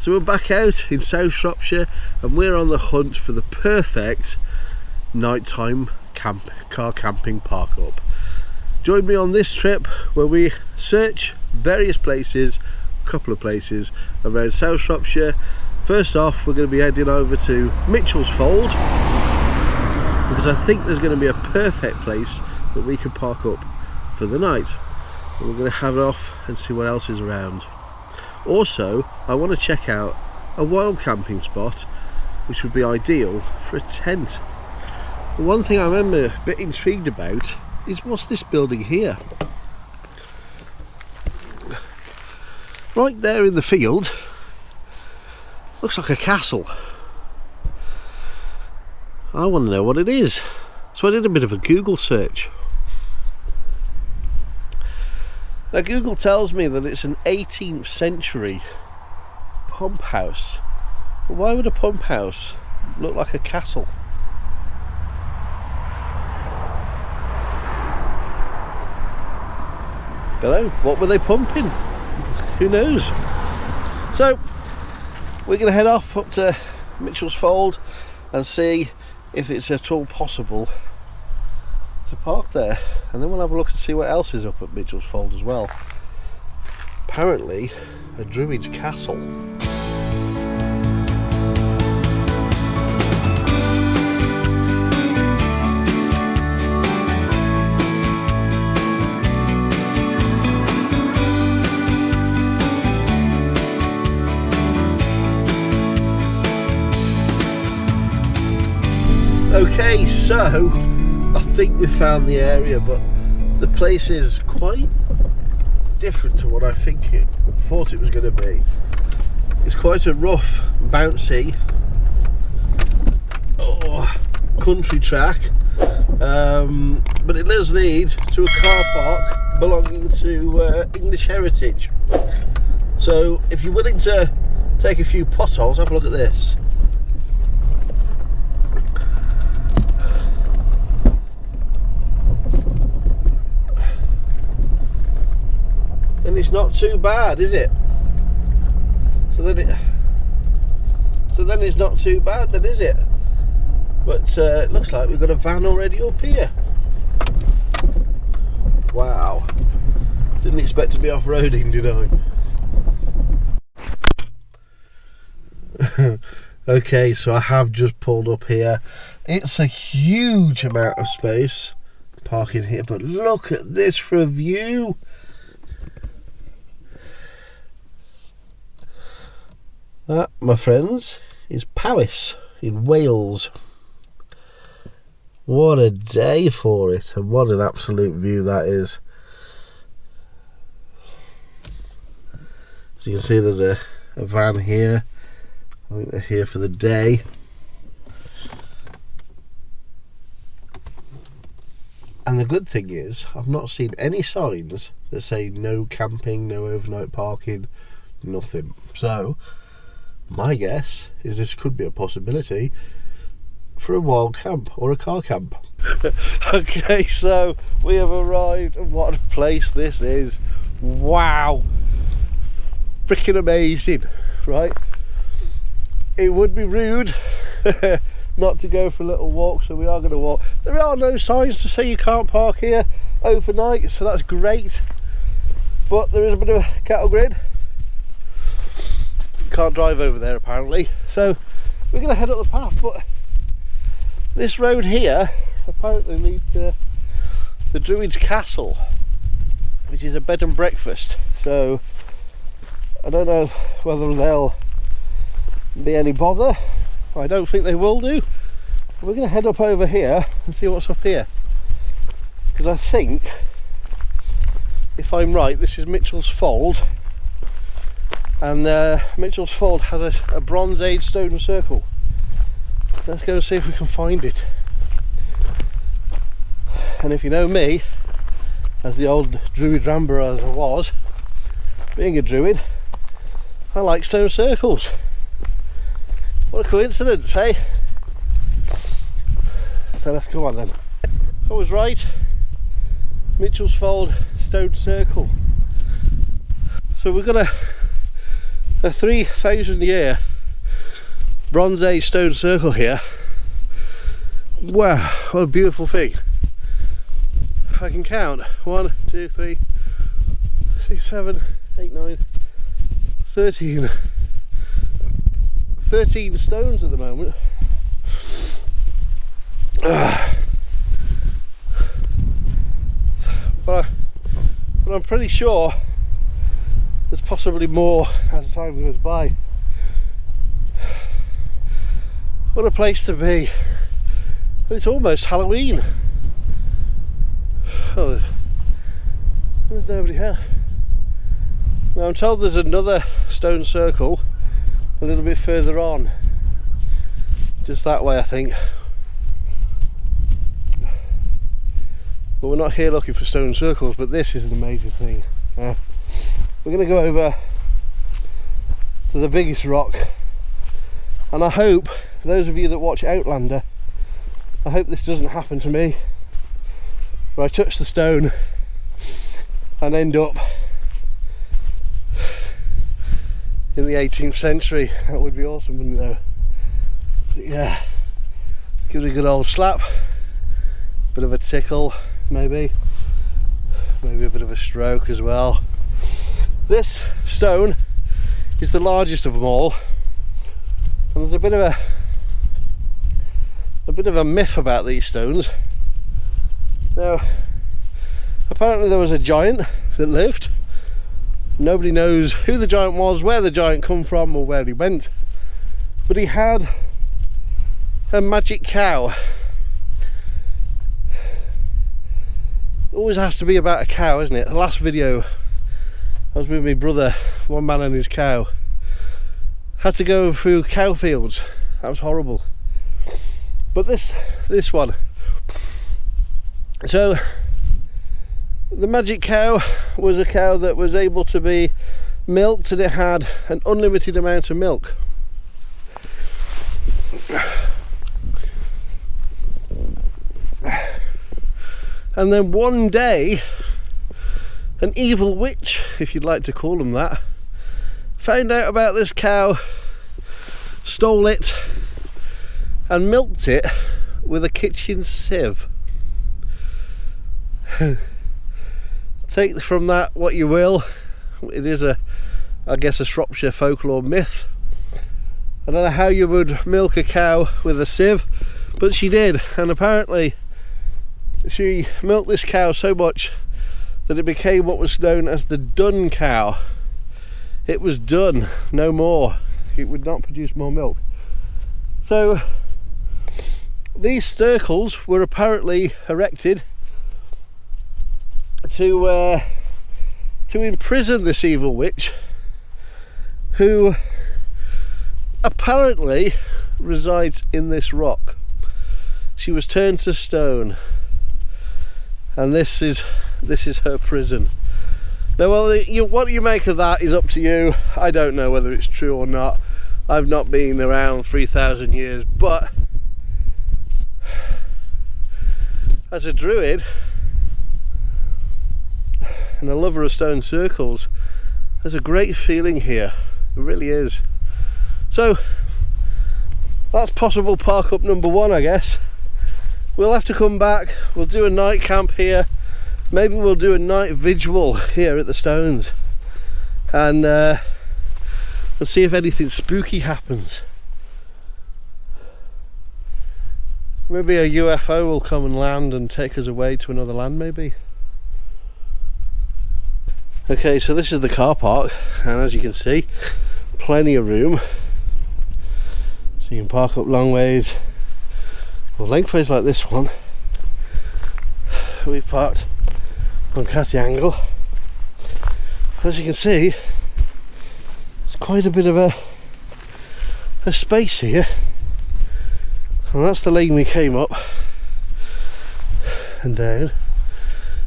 So we're back out in South Shropshire and we're on the hunt for the perfect nighttime car camping park up. Join me on this trip where we search various places, a couple of places around South Shropshire. First off, we're going to be heading over to Mitchell's Fold because I think there's going to be a perfect place that we can park up for the night. And we're going to have it off and see what else is around. Also, I want to check out a wild camping spot which would be ideal for a tent. The one thing I'm a bit intrigued about is what's this building here? Right there in the field, looks like a castle. I want to know what it is. So I did a bit of a Google search. Now Google tells me that it's an 18th century pump house. But why would a pump house look like a castle? Don't know. What were they pumping? Who knows? So we're going to head off up to Mitchell's Fold and see if it's at all possible to park there, and then we'll have a look and see what else is up at Mitchell's Fold as well. Apparently a druid's castle. Okay, so I think we found the area, but the place is quite different to what I thought it was going to be. It's quite a rough, bouncy country track, but it does lead to a car park belonging to English Heritage. So if you're willing to take a few potholes, have a look at this. And it's not too bad, is it? So then it's not too bad then, is it? But it looks like we've got a van already up here. Wow. Didn't expect to be off-roading, did I? Okay, so I have just pulled up here. It's a huge amount of space parking here, but look at this for a view. That, my friends, is Powys in Wales. What a day for it, and what an absolute view that is. As you can see, there's a van here. I think they're here for the day. And the good thing is, I've not seen any signs that say no camping, no overnight parking, nothing. So my guess is this could be a possibility for a wild camp or a car camp. Okay, so we have arrived, and what a place this is. Wow, freaking amazing, right? It would be rude not to go for a little walk, so we are going to walk. There are no signs to say you can't park here overnight, so that's great, but there is a bit of a cattle grid. Can't drive over there apparently, so we're going to head up the path. But this road here apparently leads to the Druid's Castle, which is a bed and breakfast. So I don't know whether they'll be any bother. I don't think they will do. We're going to head up over here and see what's up here, because I think, if I'm right, this is Mitchell's Fold. And Mitchell's Fold has a Bronze Age stone circle. Let's go and see if we can find it. And if you know me, as the old druid rambler as I was, being a druid, I like stone circles. What a coincidence, hey? So let's go on then. I was right. Mitchell's Fold stone circle. So we're gonna a 3,000 year Bronze Age stone circle here. Wow, what a beautiful thing. I can count 1, 2, 3, 6, 7, 8, 9, 13 stones at the moment. But I'm pretty sure there's possibly more as time goes by. What a place to be. But it's almost Halloween. Oh, there's nobody here. Now I'm told there's another stone circle a little bit further on. Just that way, I think. But we're not here looking for stone circles, but this is an amazing thing. We're going to go over to the biggest rock, and I hope, those of you that watch Outlander, I hope this doesn't happen to me, where I touch the stone and end up in the 18th century. That would be awesome, wouldn't it though? But yeah, give it a good old slap, bit of a tickle, maybe a bit of a stroke as well. This stone is the largest of them all, and there's a bit of a myth about these stones. Now, apparently there was a giant that lived. Nobody knows who the giant was, where the giant come from, or where he went, but he had a magic cow. Always has to be about a cow, isn't it? The last video I was with my brother, one man and his cow. Had to go through cow fields. That was horrible. But this one. So the magic cow was a cow that was able to be milked, and it had an unlimited amount of milk. And then one day, an evil witch, if you'd like to call them that, found out about this cow, stole it, and milked it with a kitchen sieve. Take from that what you will. It is I guess a Shropshire folklore myth. I don't know how you would milk a cow with a sieve, but she did, and apparently she milked this cow so much that it became what was known as the done cow. It was done, no more. It would not produce more milk. So these circles were apparently erected to imprison this evil witch, who apparently resides in this rock. She was turned to stone, and this is her prison. Now, well, what you make of that is up to you. I don't know whether it's true or not. I've not been around 3,000 years, but as a druid and a lover of stone circles, there's a great feeling here. It really is. So that's possible park up number 1, I guess. We'll have to come back. We'll do a night camp here. Maybe we'll do a night vigil here at the stones, and see if anything spooky happens. Maybe a UFO will come and land and take us away to another land, maybe. Okay, so this is the car park, and as you can see, plenty of room. So you can park up long ways, or lengthways like this one. We've parked on Catty Angle. As you can see, it's quite a bit of a space here, and that's the lane we came up and down.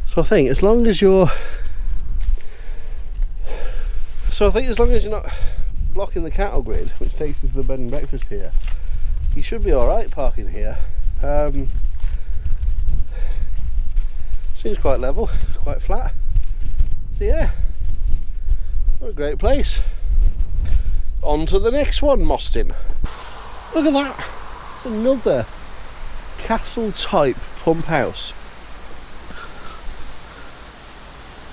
So I think as long as you're not blocking the cattle grid, which takes us to the bed and breakfast here, you should be alright parking here. Seems quite level, quite flat. So yeah, what a great place. On to the next one, Mostyn. Look at that. It's another castle type pump house.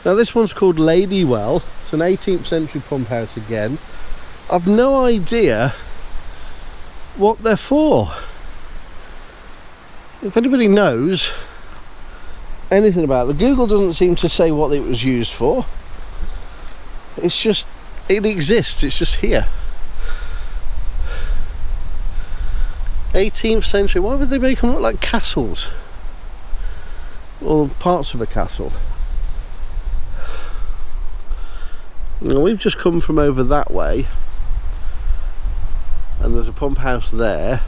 Now this one's called Ladywell. It's an 18th century pump house again. I've no idea what they're for. If anybody knows anything about it, Google doesn't seem to say what it was used for. It's just, it exists, it's just here. 18th century, why would they make them look like castles? Or parts of a castle. Now we've just come from over that way, and there's a pump house there,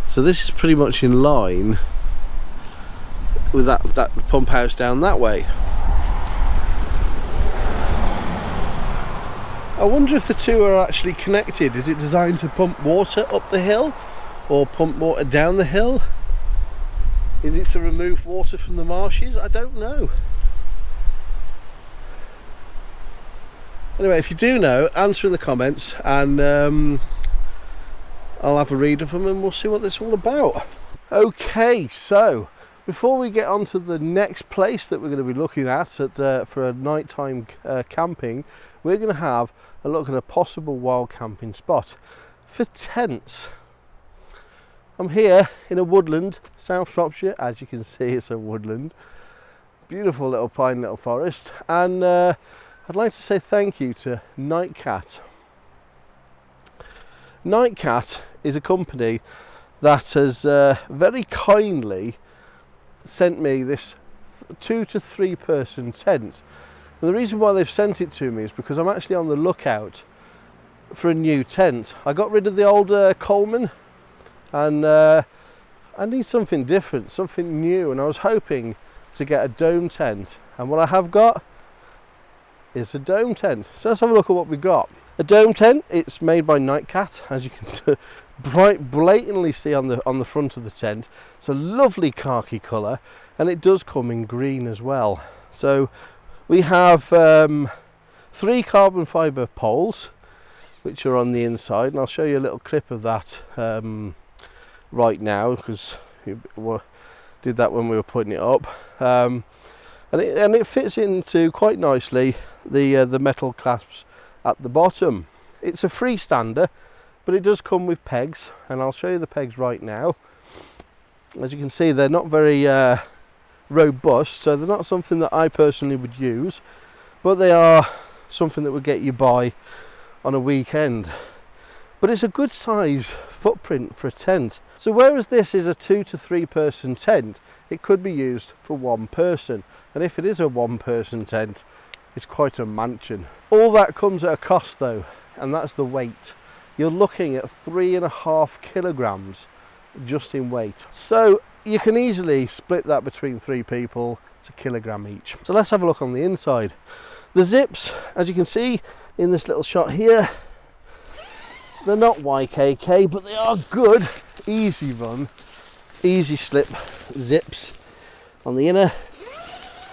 so this is pretty much in line with that pump house down that way. I wonder if the two are actually connected. Is it designed to pump water up the hill or pump water down the hill? Is it to remove water from the marshes? I don't know. Anyway, if you do know, answer in the comments, and I'll have a read of them and we'll see what this is all about. Okay, so before we get on to the next place that we're going to be looking at for a nighttime camping, we're going to have a look at a possible wild camping spot for tents. I'm here in a woodland, South Shropshire. As you can see, it's a woodland. Beautiful little pine little forest, and I'd like to say thank you to NightCat. NightCat is a company that has very kindly sent me this 2 to 3 person tent. And the reason why they've sent it to me is because I'm actually on the lookout for a new tent. I got rid of the old Coleman, and I need something different, something new, and I was hoping to get a dome tent, and what I have got is a dome tent. So let's have a look at what we've got. A dome tent, it's made by NightCat, as you can blatantly see on the front of the tent. It's a lovely khaki colour, and it does come in green as well. So we have 3 carbon fibre poles which are on the inside, and I'll show you a little clip of that right now, because we did that when we were putting it up, and it fits into quite nicely the metal clasps at the bottom. It's a freestander, but it does come with pegs, and I'll show you the pegs right now. As you can see, they're not very robust, so they're not something that I personally would use, but they are something that would get you by on a weekend. But it's a good size footprint for a tent. So whereas this is a 2 to 3 person tent, it could be used for 1 person, and if it is a 1 person tent, it's quite a mansion. All that comes at a cost though, and that's the weight. You're looking at 3.5 kilograms just in weight. So you can easily split that between 3 people. It's a kilogram each. So let's have a look on the inside. The zips, as you can see in this little shot here, they're not YKK, but they are good, easy run, easy slip zips on the inner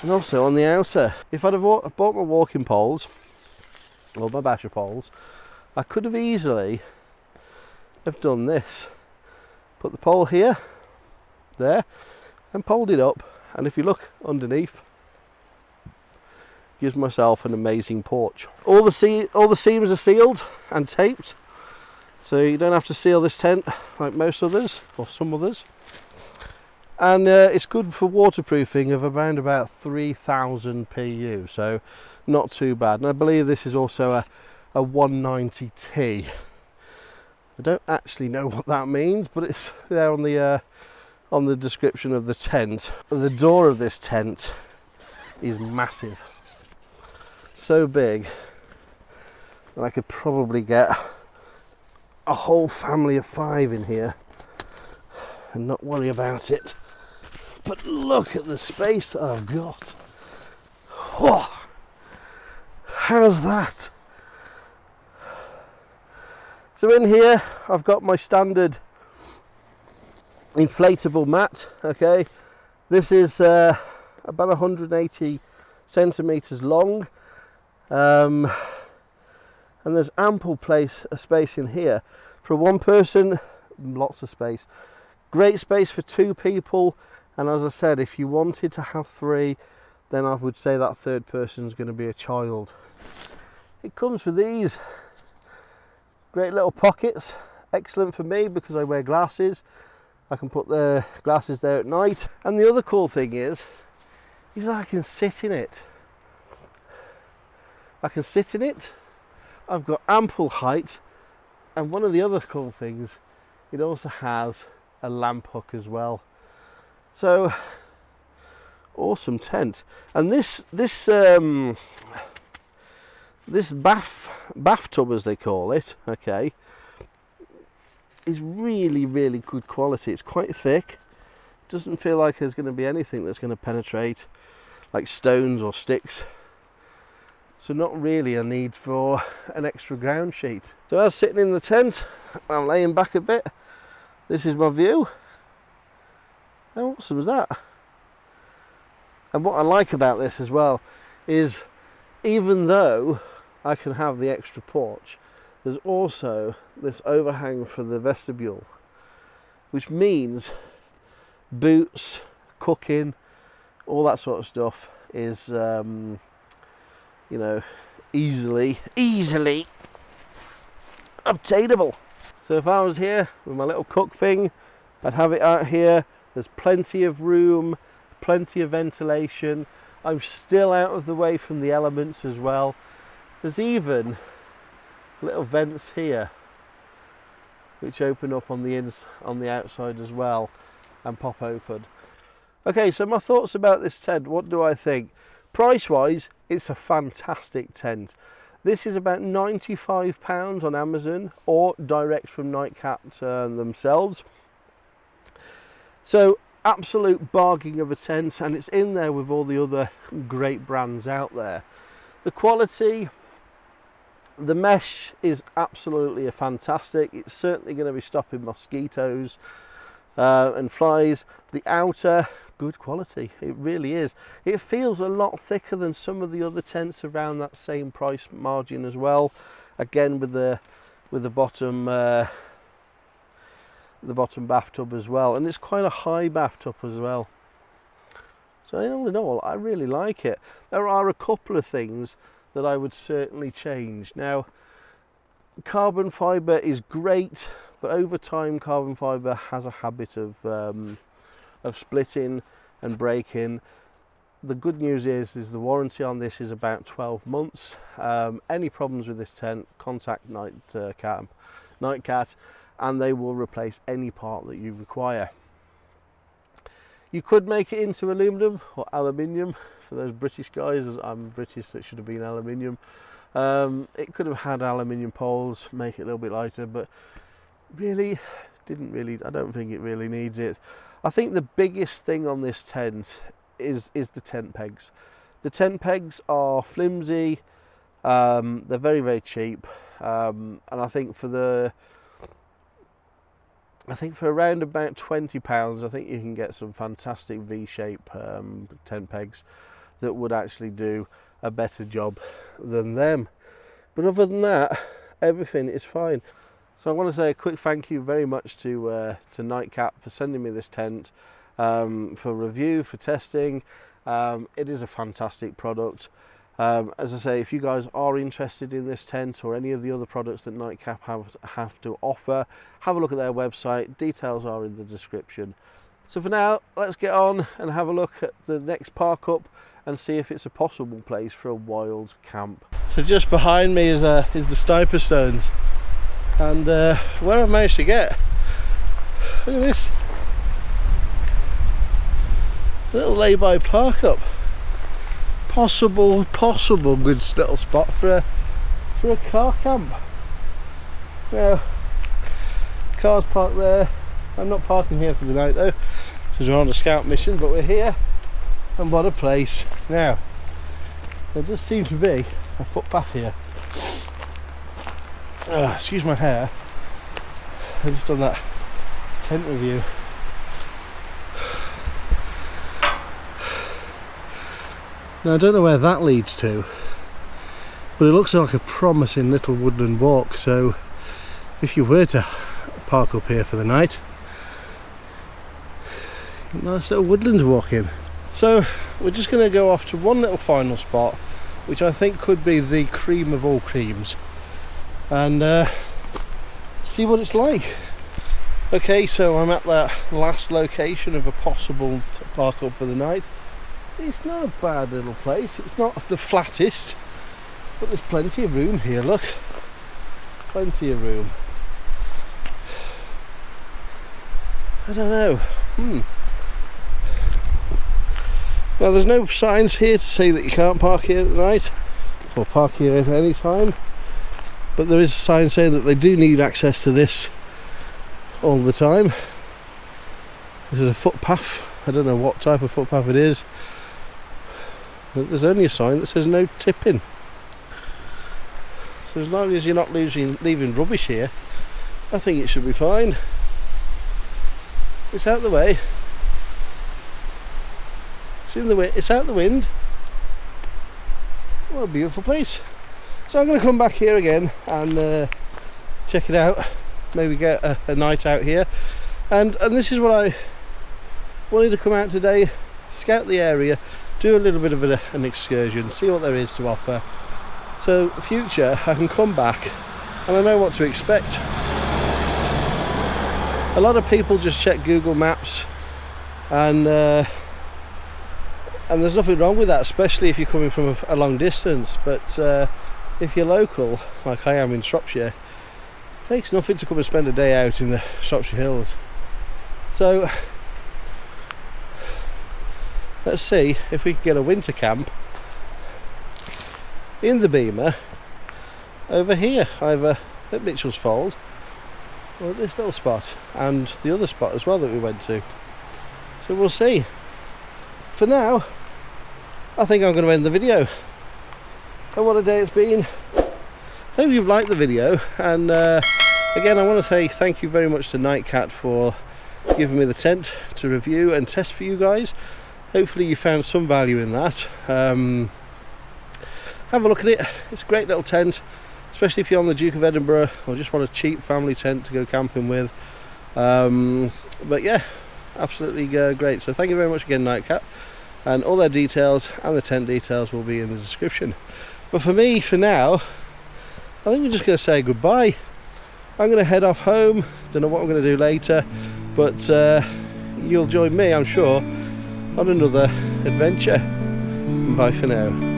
and also on the outer. If I'd have bought my walking poles or my basher poles, I could have easily have done this. Put the pole here, there, and poled it up, and if you look underneath, gives myself an amazing porch. All the seams are sealed and taped, so you don't have to seal this tent like most others, or some others. And it's good for waterproofing of around about 3000 PU, so not too bad. And I believe this is also a 190T. I don't actually know what that means, but it's there on the description of the tent. The door of this tent is massive, so big that I could probably get a whole family of 5 in here and not worry about it. But look at the space that I've got. Whoa, how's that? So in here I've got my standard inflatable mat. Okay, this is about 180 centimeters long, and and there's ample space in here. For one person, lots of space. Great space for 2 people, and as I said, if you wanted to have 3, then I would say that third person is going to be a child. It comes with these great little pockets, excellent for me because I wear glasses. I can put the glasses there at night, and the other cool thing is I can sit in it. I've got ample height, and one of the other cool things, it also has a lamp hook as well. So awesome tent. And this bathtub, as they call it, okay, is really good quality. It's quite thick. Doesn't feel like there's going to be anything that's going to penetrate, like stones or sticks. So not really a need for an extra ground sheet. So as sitting in the tent, I'm laying back a bit. This is my view. How awesome is that? And what I like about this as well is, even though I can have the extra porch, there's also this overhang for the vestibule, which means boots, cooking, all that sort of stuff is you know, easily obtainable. So if I was here with my little cook thing, I'd have it out here. There's plenty of room, plenty of ventilation. I'm still out of the way from the elements as well. There's even little vents here which open up on the outside as well and pop open. Okay, so my thoughts about this tent. What do I think? Price wise, it's a fantastic tent. This is about £95 on Amazon or direct from NightCat themselves. So absolute bargain of a tent, and it's in there with all the other great brands out there. The quality, the mesh is absolutely fantastic. It's certainly going to be stopping mosquitoes and flies. The outer, good quality, it really is. It feels a lot thicker than some of the other tents around that same price margin as well, again with the bottom bathtub as well, and it's quite a high bathtub as well. So all in all, I really like it. There are a couple of things that I would certainly change. Now, carbon fibre is great, but over time carbon fibre has a habit of splitting and breaking. The good news is the warranty on this is about 12 months. Any problems with this tent, contact NightCat, and they will replace any part that you require. You could make it into aluminum or aluminium for those British guys, as I'm British, so it should have been aluminium. It could have had aluminium poles, make it a little bit lighter, but really I don't think it really needs it. I think the biggest thing on this tent is the tent pegs. The tent pegs are flimsy, they're very cheap, and I think for around about £20, I think you can get some fantastic V-shape tent pegs that would actually do a better job than them. But other than that, everything is fine. So I want to say a quick thank you very much to NightCat for sending me this tent for review, for testing. It is a fantastic product. As I say, if you guys are interested in this tent or any of the other products that NightCat have to offer, have a look at their website. Details are in the description. So for now, let's get on and have a look at the next park up and see if it's a possible place for a wild camp. So just behind me is the Stiper Stones, and where I've managed to get, look at this, a little lay-by park up. Possible good little spot for a car camp. Now, cars parked there. I'm not parking here for the night though, because we're on a scout mission, but we're here, and what a place. Now, there does seem to be a footpath here. Excuse my hair, I just done that tent review. Now I don't know where that leads to, But it looks like a promising little woodland walk, so if you were to park up here for the night, nice little woodland to walk in. So we're just going to go off to one little final spot, which I think could be the cream of all creams, and see what it's like. Okay, so I'm at that last location of a possible park up for the night. It's not a bad little place. It's not the flattest, but there's plenty of room here, look. Plenty of room. I don't know. Now there's no signs here to say that you can't park here at night, or park here at any time. But there is a sign saying that they do need access to this all the time. This is a footpath. I don't know what type of footpath it is. But there's only a sign that says no tipping. So as long as you're not leaving rubbish here, I think it should be fine. It's out the way. It's out the wind. What a beautiful place. So I'm going to come back here again and check it out. Maybe get a night out here. And this is what I wanted to come out today, scout the area, do a little bit of an excursion, see what there is to offer. So future I can come back and I know what to expect. A lot of people just check Google Maps, and there's nothing wrong with that, especially if you're coming from a long distance. But if you're local, like I am in Shropshire, it takes nothing to come and spend a day out in the Shropshire Hills. So let's see if we can get a winter camp in the Beamer over here, either at Mitchell's Fold or at this little spot, and the other spot as well that we went to. So we'll see. For now, I think I'm going to end the video. And what a day it's been. Hope you've liked the video, and again I want to say thank you very much to NightCat for giving me the tent to review and test for you guys. Hopefully you found some value in that. Have a look at it. It's a great little tent, especially if you're on the Duke of Edinburgh or just want a cheap family tent to go camping with. But yeah, absolutely great. So thank you very much again, NightCat, and all their details and the tent details will be in the description. But for me, for now, I think we're just going to say goodbye. I'm going to head off home. Don't know what I'm going to do later, but you'll join me, I'm sure, on another adventure. Bye for now.